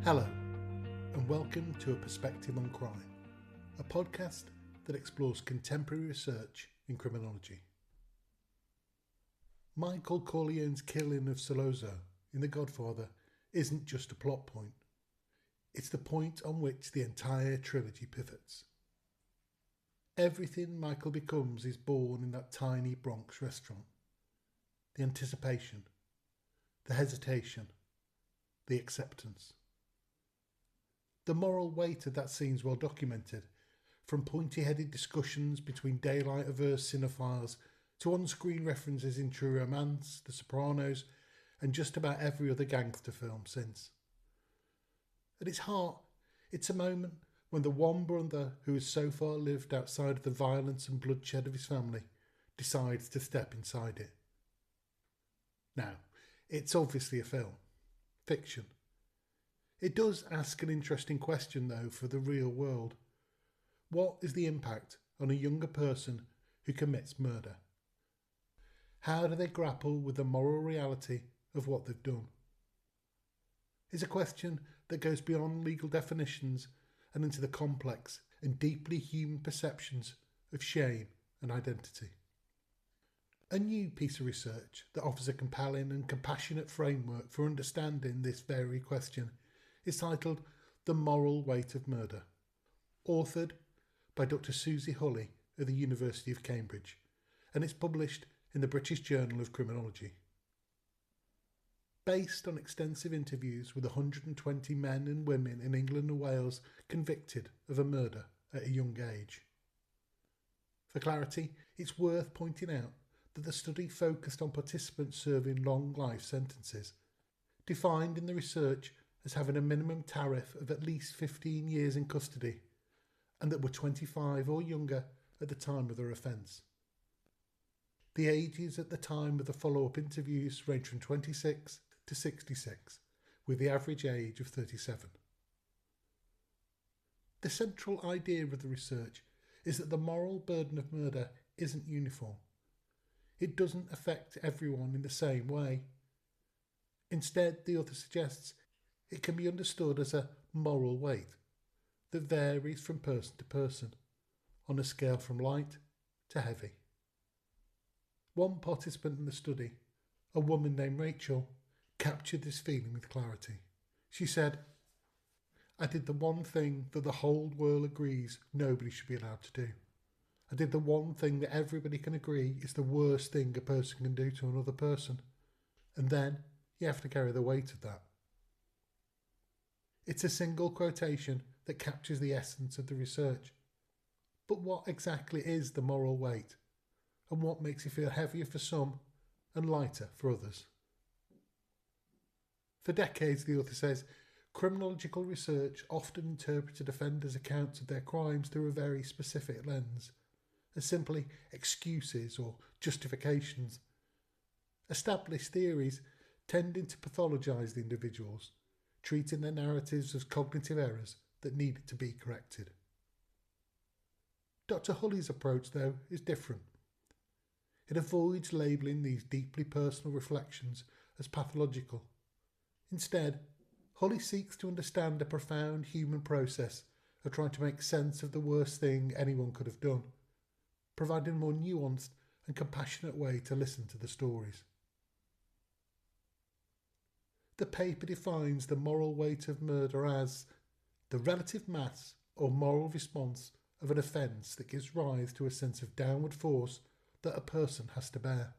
Hello, and welcome to A Perspective on Crime, a podcast that explores contemporary research in criminology. Michael Corleone's killing of Salozzo in The Godfather isn't just a plot point. It's the point on which the entire trilogy pivots. Everything Michael becomes is born in that tiny Bronx restaurant. The anticipation, the hesitation, the acceptance. The moral weight of that scene's well documented, from pointy-headed discussions between daylight-averse cinephiles to on-screen references in True Romance, The Sopranos, and just about every other gangster film since. At its heart, it's a moment when the one brother who has so far lived outside of the violence and bloodshed of his family decides to step inside it. Now, it's obviously a film, fiction. It does ask an interesting question, though, for the real world. What is the impact on a younger person who commits murder? How do they grapple with the moral reality of what they've done? It's a question that goes beyond legal definitions and into the complex and deeply human perceptions of shame and identity. A new piece of research that offers a compelling and compassionate framework for understanding this very question is titled The Moral Weight of Murder, authored by Dr Susie Hulley at the University of Cambridge, and it's published in the British Journal of Criminology. Based on extensive interviews with 120 men and women in England and Wales convicted of a murder at a young age. For clarity, it's worth pointing out that the study focused on participants serving long life sentences, defined in the research as having a minimum tariff of at least 15 years in custody, and that were 25 or younger at the time of their offence. The ages at the time of the follow-up interviews range from 26 to 66, with the average age of 37. The central idea of the research is that the moral burden of murder isn't uniform. It doesn't affect everyone in the same way. Instead, the author suggests it can be understood as a moral weight that varies from person to person, on a scale from light to heavy. One participant in the study, a woman named Rachel, captured this feeling with clarity. She said, "I did the one thing that the whole world agrees nobody should be allowed to do. I did the one thing that everybody can agree is the worst thing a person can do to another person. And then you have to carry the weight of that." It's a single quotation that captures the essence of the research. But what exactly is the moral weight? And what makes it feel heavier for some and lighter for others? For decades, the author says, criminological research often interpreted offenders' accounts of their crimes through a very specific lens, as simply excuses or justifications. Established theories tending to pathologise the individuals, treating their narratives as cognitive errors that needed to be corrected. Dr Hulley's approach, though, is different. It avoids labelling these deeply personal reflections as pathological. Instead, Hulley seeks to understand a profound human process of trying to make sense of the worst thing anyone could have done, providing a more nuanced and compassionate way to listen to the stories. The paper defines the moral weight of murder as the relative mass or moral response of an offence that gives rise to a sense of downward force that a person has to bear.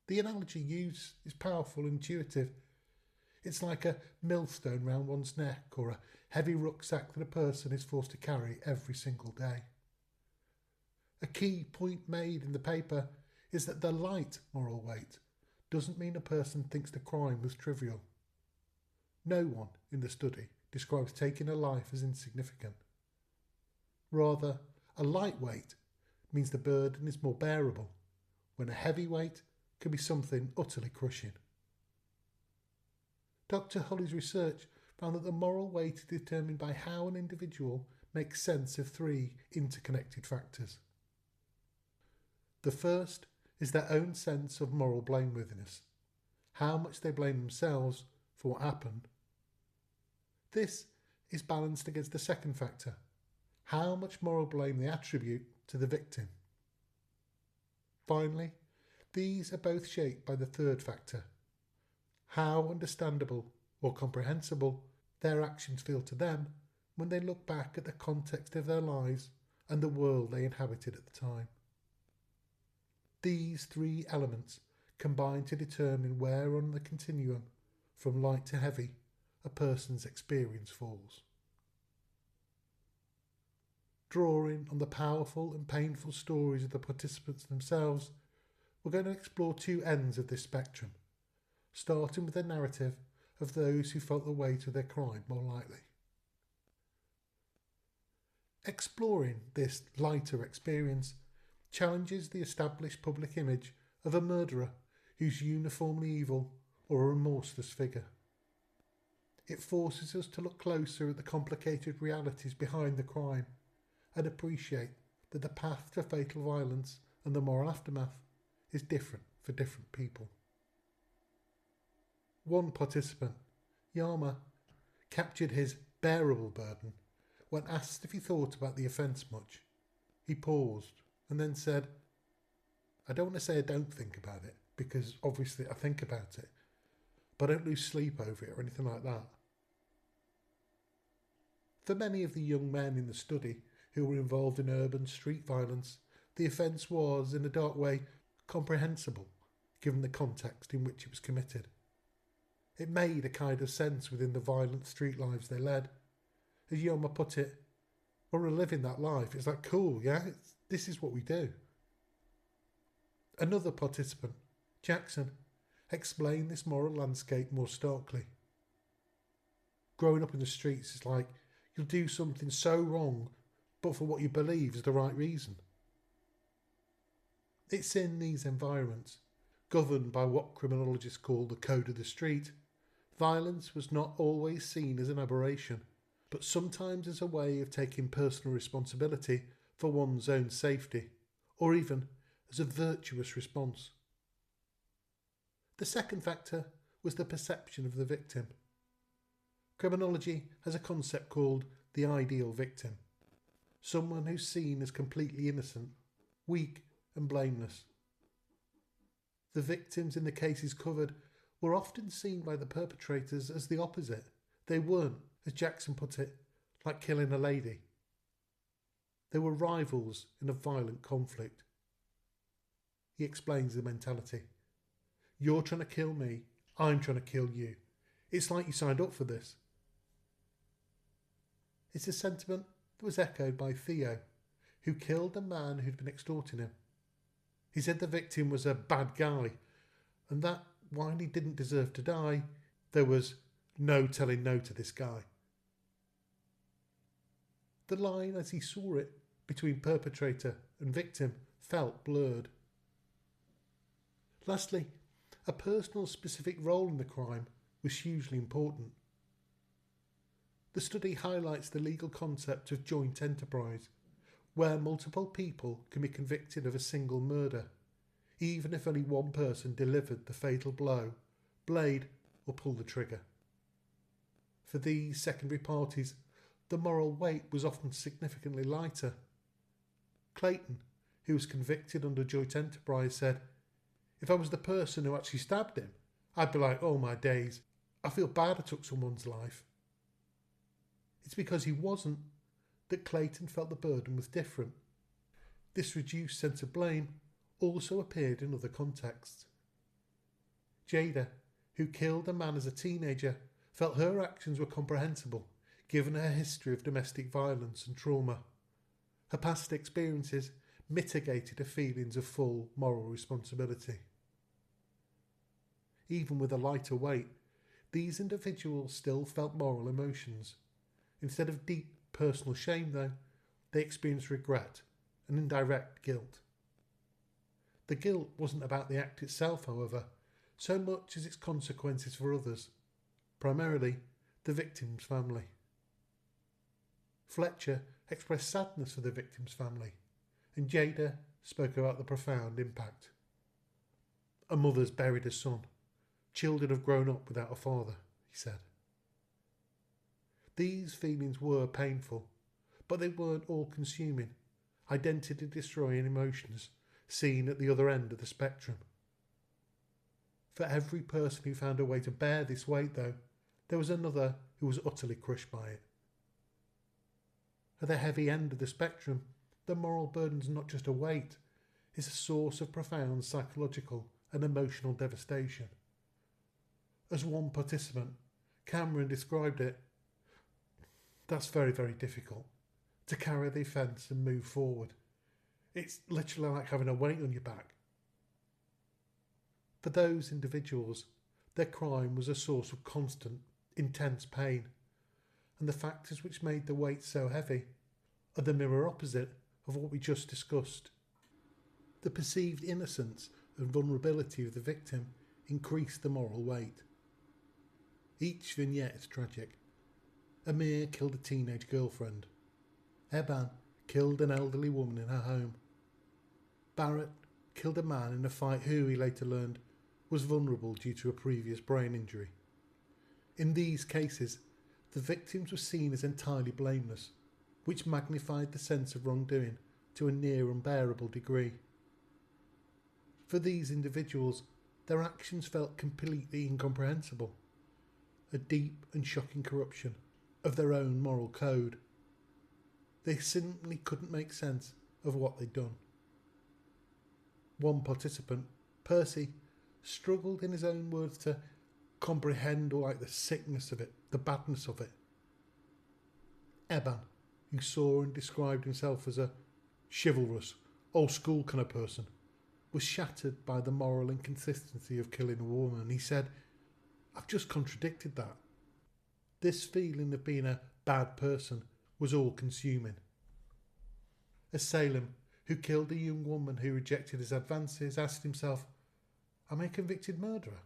The analogy used is powerful and intuitive. It's like a millstone round one's neck or a heavy rucksack that a person is forced to carry every single day. A key point made in the paper is that the light moral weight doesn't mean a person thinks the crime was trivial. No one in the study describes taking a life as insignificant. Rather, a light weight means the burden is more bearable, when a heavy weight can be something utterly crushing. Dr Hulley's research found that the moral weight is determined by how an individual makes sense of three interconnected factors. The first is their own sense of moral blameworthiness, how much they blame themselves for what happened This is balanced against the second factor, how much moral blame they attribute to the victim. Finally, these are both shaped by the third factor, how understandable or comprehensible their actions feel to them when they look back at the context of their lives and the world they inhabited at the time. These three elements combine to determine where on the continuum, from light to heavy, a person's experience falls. Drawing on the powerful and painful stories of the participants themselves, we're going to explore two ends of this spectrum, starting with the narrative of those who felt the weight of their crime more lightly. Exploring this lighter experience challenges the established public image of a murderer who's uniformly evil or a remorseless figure. It forces us to look closer at the complicated realities behind the crime and appreciate that the path to fatal violence and the moral aftermath is different for different people. One participant, Yama, captured his bearable burden when asked if he thought about the offence much. He paused and then said, "I don't want to say I don't think about it, because obviously I think about it, but I don't lose sleep over it or anything like that." For many of the young men in the study who were involved in urban street violence, the offence was, in a dark way, comprehensible, given the context in which it was committed. It made a kind of sense within the violent street lives they led. As Yama put it, "We're living that life. It's like, cool, yeah? This is what we do." Another participant, Jackson, explained this moral landscape more starkly. Growing up in the streets is like you'll do something so wrong, but for what you believe is the right reason. It's in these environments, governed by what criminologists call the code of the street, violence was not always seen as an aberration, but sometimes as a way of taking personal responsibility for one's own safety, or even as a virtuous response. The second factor was the perception of the victim. Criminology has a concept called the ideal victim, someone who's seen as completely innocent, weak and blameless. The victims in the cases covered were often seen by the perpetrators as the opposite. They weren't, as Jackson put it, like killing a lady. They were rivals in a violent conflict. He explains the mentality. You're trying to kill me, I'm trying to kill you. It's like you signed up for this. It's a sentiment that was echoed by Theo, who killed a man who'd been extorting him. He said the victim was a bad guy, and that while he didn't deserve to die, there was no telling no to this guy. The line as he saw it between perpetrator and victim felt blurred. Lastly, a personal specific role in the crime was hugely important. The study highlights the legal concept of joint enterprise, where multiple people can be convicted of a single murder, even if only one person delivered the fatal blow, blade, or pulled the trigger. For these secondary parties, the moral weight was often significantly lighter. Clayton, who was convicted under joint enterprise, said, "If I was the person who actually stabbed him, I'd be like, oh my days, I feel bad I took someone's life." It's because he wasn't that Clayton felt the burden was different. This reduced sense of blame also appeared in other contexts. Jada, who killed a man as a teenager, felt her actions were comprehensible, given her history of domestic violence and trauma. Her past experiences mitigated her feelings of full moral responsibility. Even with a lighter weight, these individuals still felt moral emotions. Instead of deep personal shame, though, they experienced regret and indirect guilt. The guilt wasn't about the act itself, however, so much as its consequences for others, primarily the victim's family. Fletcher expressed sadness for the victim's family, and Jada spoke about the profound impact. "A mother's buried a son. Children have grown up without a father," he said. These feelings were painful, but they weren't all-consuming, identity-destroying emotions seen at the other end of the spectrum. For every person who found a way to bear this weight, though, there was another who was utterly crushed by it. At the heavy end of the spectrum, the moral burden's not just a weight, it's a source of profound psychological and emotional devastation. As one participant, Cameron, described it, "That's very, very difficult, to carry the offence and move forward. It's literally like having a weight on your back." For those individuals, their crime was a source of constant, intense pain, and the factors which made the weight so heavy are the mirror opposite of what we just discussed. The perceived innocence and vulnerability of the victim increased the moral weight. Each vignette is tragic. Amir killed a teenage girlfriend. Eban killed an elderly woman in her home. Barrett killed a man in a fight who, he later learned, was vulnerable due to a previous brain injury. In these cases, the victims were seen as entirely blameless, which magnified the sense of wrongdoing to a near unbearable degree. For these individuals, their actions felt completely incomprehensible, a deep and shocking corruption of their own moral code. They simply couldn't make sense of what they'd done. One participant, Percy, struggled in his own words to comprehend the sickness of it, the badness of it. Eban, who saw and described himself as a chivalrous, old school kind of person, was shattered by the moral inconsistency of killing a woman. He said, "I've just contradicted that." This feeling of being a bad person was all-consuming. As Salem, who killed a young woman who rejected his advances, asked himself, "Am I a convicted murderer?"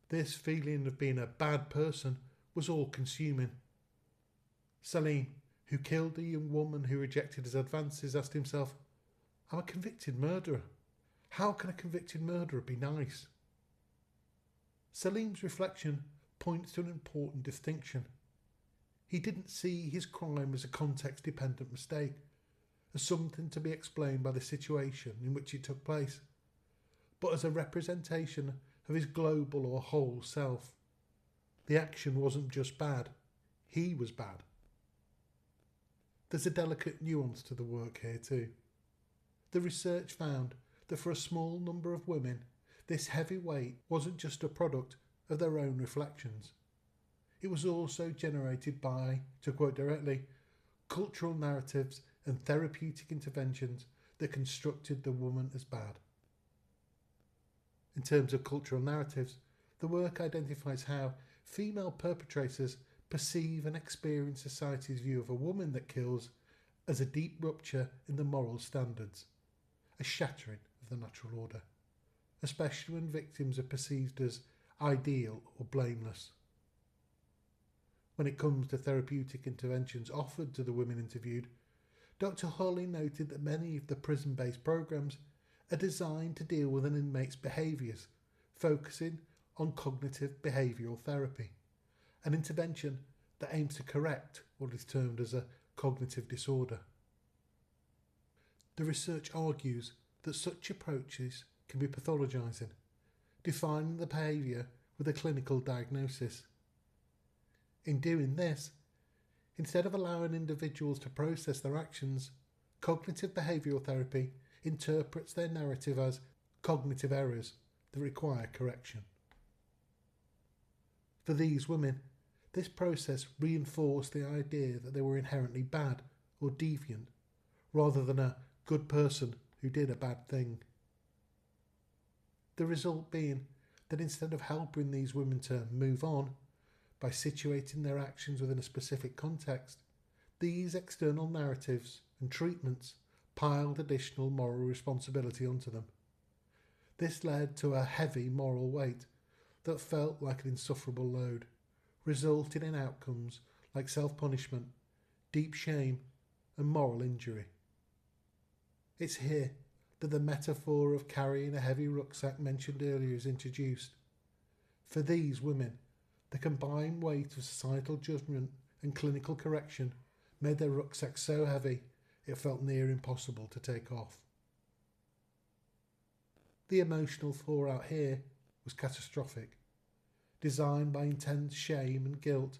This feeling of being a bad person was all-consuming. Salim, who killed a young woman who rejected his advances, asked himself, "I'm a convicted murderer. How can a convicted murderer be nice?" Salim's reflection points to an important distinction. He didn't see his crime as a context-dependent mistake, as something to be explained by the situation in which it took place, but as a representation of his global or whole self. The action wasn't just bad, he was bad. There's a delicate nuance to the work here too. The research found that for a small number of women, this heavy weight wasn't just a product of their own reflections. It was also generated by, to quote directly, cultural narratives and therapeutic interventions that constructed the woman as bad. In terms of cultural narratives, the work identifies how female perpetrators perceive and experience society's view of a woman that kills as a deep rupture in the moral standards, a shattering of the natural order, especially when victims are perceived as ideal or blameless. When it comes to therapeutic interventions offered to the women interviewed, Dr Hulley noted that many of the prison-based programs are designed to deal with an inmate's behaviours, focusing on cognitive behavioural therapy, an intervention that aims to correct what is termed as a cognitive disorder. The research argues that such approaches can be pathologising, defining the behaviour with a clinical diagnosis. In doing this, instead of allowing individuals to process their actions, cognitive behavioural therapy interprets their narrative as cognitive errors that require correction. For these women, this process reinforced the idea that they were inherently bad or deviant, rather than a good person who did a bad thing. The result being that instead of helping these women to move on by situating their actions within a specific context, these external narratives and treatments piled additional moral responsibility onto them. This led to a heavy moral weight that felt like an insufferable load, resulting in outcomes like self-punishment, deep shame, and moral injury. It's here that the metaphor of carrying a heavy rucksack mentioned earlier is introduced. For these women, the combined weight of societal judgment and clinical correction made their rucksack so heavy it felt near impossible to take off. The emotional fallout here was catastrophic, designed by intense shame and guilt.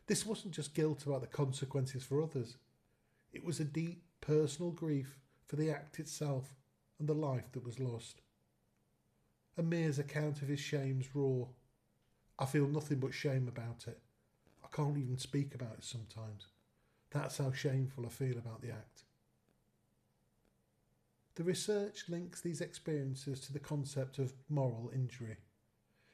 This wasn't just guilt about the consequences for others, it was a deep personal grief for the act itself and the life that was lost. Amir's account of his shame's raw. I feel nothing but shame about it. I can't even speak about it sometimes. That's how shameful I feel about the act. The research links these experiences to the concept of moral injury,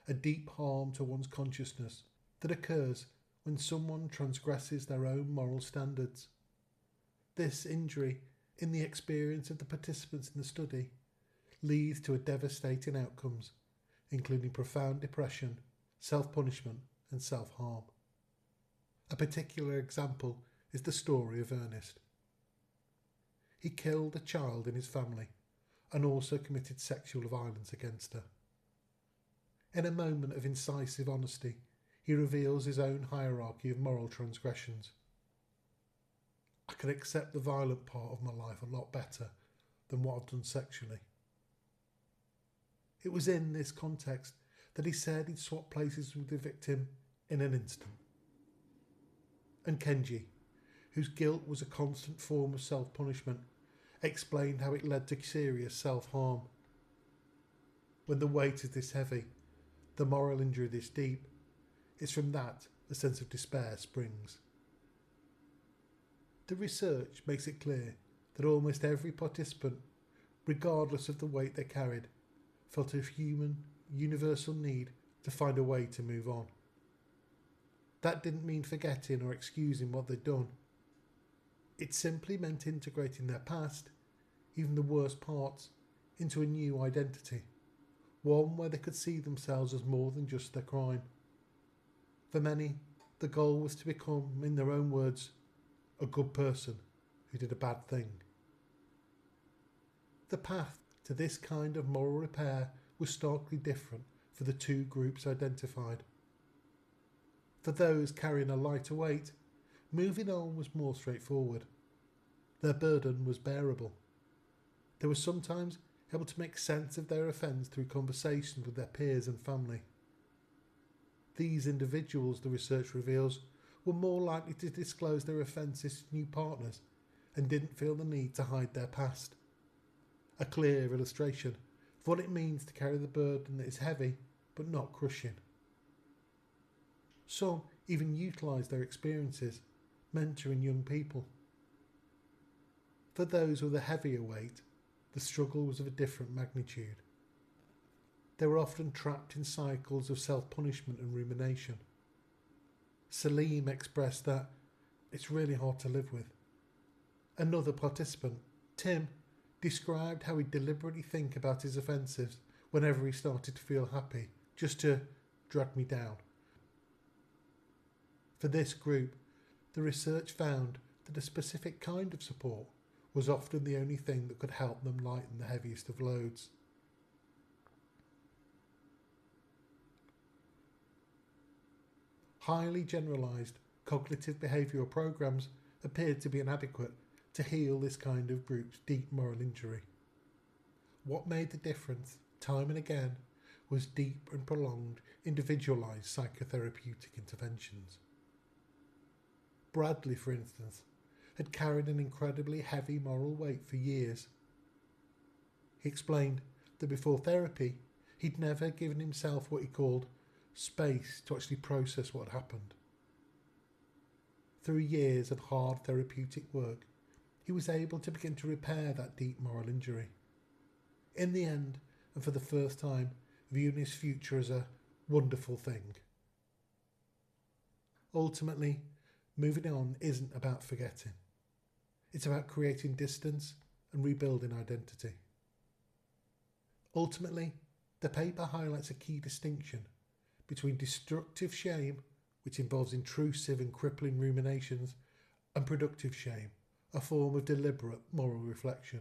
a deep harm to one's consciousness that occurs when someone transgresses their own moral standards. This injury, in the experience of the participants in the study, leads to devastating outcomes, including profound depression, self-punishment and self-harm. A particular example is the story of Ernest. He killed a child in his family and also committed sexual violence against her. In a moment of incisive honesty, he reveals his own hierarchy of moral transgressions. I can accept the violent part of my life a lot better than what I've done sexually. It was in this context that he said he'd swap places with the victim in an instant. And Kenji, whose guilt was a constant form of self-punishment, explained how it led to serious self-harm. When the weight is this heavy, the moral injury this deep, it's from that a sense of despair springs. The research makes it clear that almost every participant, regardless of the weight they carried, felt a human, universal need to find a way to move on. That didn't mean forgetting or excusing what they'd done. It simply meant integrating their past, even the worst parts, into a new identity, one where they could see themselves as more than just their crime. For many, the goal was to become, in their own words, a good person who did a bad thing. The path to this kind of moral repair was starkly different for the two groups identified. For those carrying a lighter weight, moving on was more straightforward. Their burden was bearable. They were sometimes able to make sense of their offence through conversations with their peers and family. These individuals, the research reveals, were more likely to disclose their offences to new partners and didn't feel the need to hide their past. A clear illustration of what it means to carry the burden that is heavy but not crushing. Some even utilise their experiences, mentoring young people. For those with a heavier weight, the struggle was of a different magnitude. They were often trapped in cycles of self-punishment and rumination. Salim expressed that it's really hard to live with. Another participant, Tim, described how he'd deliberately think about his offences whenever he started to feel happy, just to drag me down. For this group, the research found that a specific kind of support was often the only thing that could help them lighten the heaviest of loads. Highly generalised cognitive behavioural programs appeared to be inadequate to heal this kind of group's deep moral injury. What made the difference, time and again, was deep and prolonged individualised psychotherapeutic interventions. Bradley, for instance, had carried an incredibly heavy moral weight for years. He explained that before therapy, he'd never given himself what he called space to actually process what happened. Through years of hard therapeutic work, he was able to begin to repair that deep moral injury. In the end, and for the first time, viewing his future as a wonderful thing. Ultimately, moving on isn't about forgetting. It's about creating distance and rebuilding identity. Ultimately, the paper highlights a key distinction between destructive shame, which involves intrusive and crippling ruminations, and productive shame, a form of deliberate moral reflection.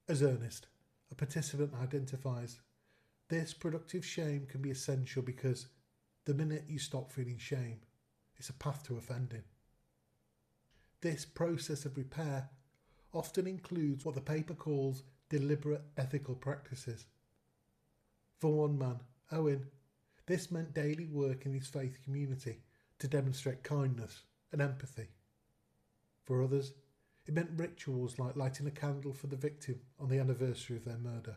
As Ernest, a participant, identifies, this productive shame can be essential because the minute you stop feeling shame, it's a path to offending. This process of repair often includes what the paper calls deliberate ethical practices. For one man, Owen, this meant daily work in his faith community to demonstrate kindness and empathy. For others, it meant rituals like lighting a candle for the victim on the anniversary of their murder.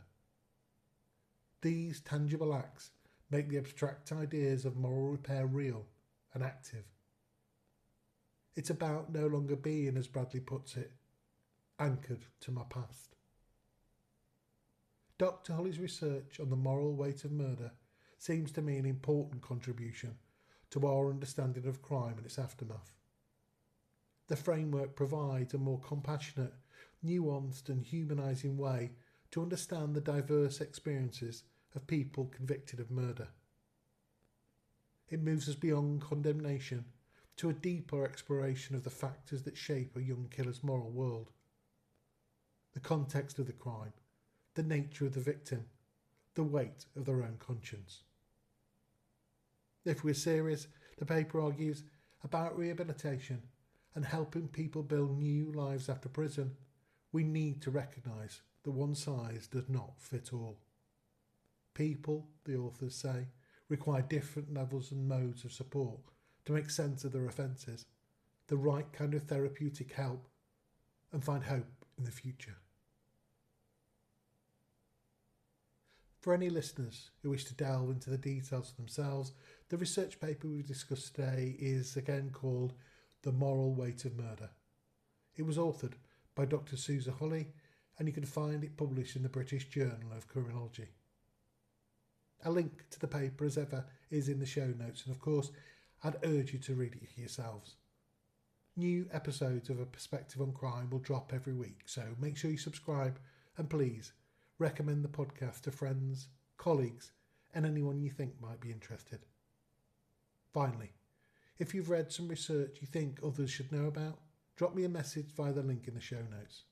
These tangible acts make the abstract ideas of moral repair real and active. It's about no longer being, as Bradley puts it, anchored to my past. Dr. Hulley's research on the moral weight of murder seems to me an important contribution to our understanding of crime and its aftermath. The framework provides a more compassionate, nuanced and humanising way to understand the diverse experiences of people convicted of murder. It moves us beyond condemnation to a deeper exploration of the factors that shape a young killer's moral world. The context of the crime, the nature of the victim, the weight of their own conscience. If we're serious, the paper argues about rehabilitation and helping people build new lives after prison, we need to recognise that one size does not fit all. People, the authors say, require different levels and modes of support to make sense of their offences, the right kind of therapeutic help, and find hope in the future. For any listeners who wish to delve into the details for themselves, the research paper we've discussed today is again called The Moral Weight of Murder. It was authored by Dr Susie Hulley, and you can find it published in the British Journal of Criminology. A link to the paper, as ever, is in the show notes, and of course, I'd urge you to read it yourselves. New episodes of A Perspective on Crime will drop every week, so make sure you subscribe, and please recommend the podcast to friends, colleagues, and anyone you think might be interested. Finally, if you've read some research you think others should know about, drop me a message via the link in the show notes.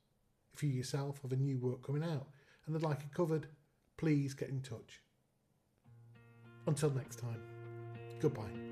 If you yourself have a new work coming out and would like it covered, please get in touch. Until next time, goodbye.